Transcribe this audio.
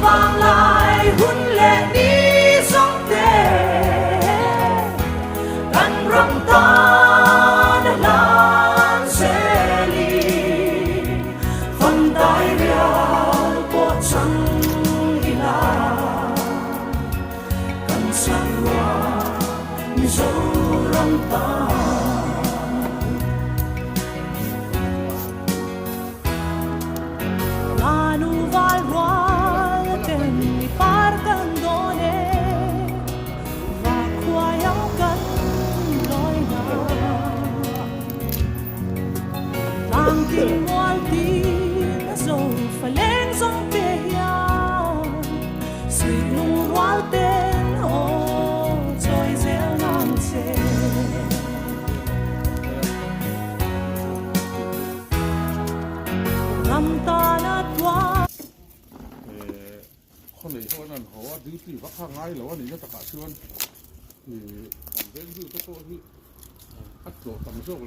vang lại hun lệ đi sông tê tan râm ta đã lan sẽ đi phân tay ria bộ trăng đi la cần sang hoa mi dấu râm ta Tình ngoan tin dầu phải lên dòng tê hiang suy lung hoa tên ô trôi rêu nam chê ngắm ta nát hoaคนไหนเขานั่นเขาว่าดื้อที่วักข้างไงหรือว่านี่จะตะกะชวนที่ผมเป็นดื้อตัวที่อัดโจทย์ต่างโชค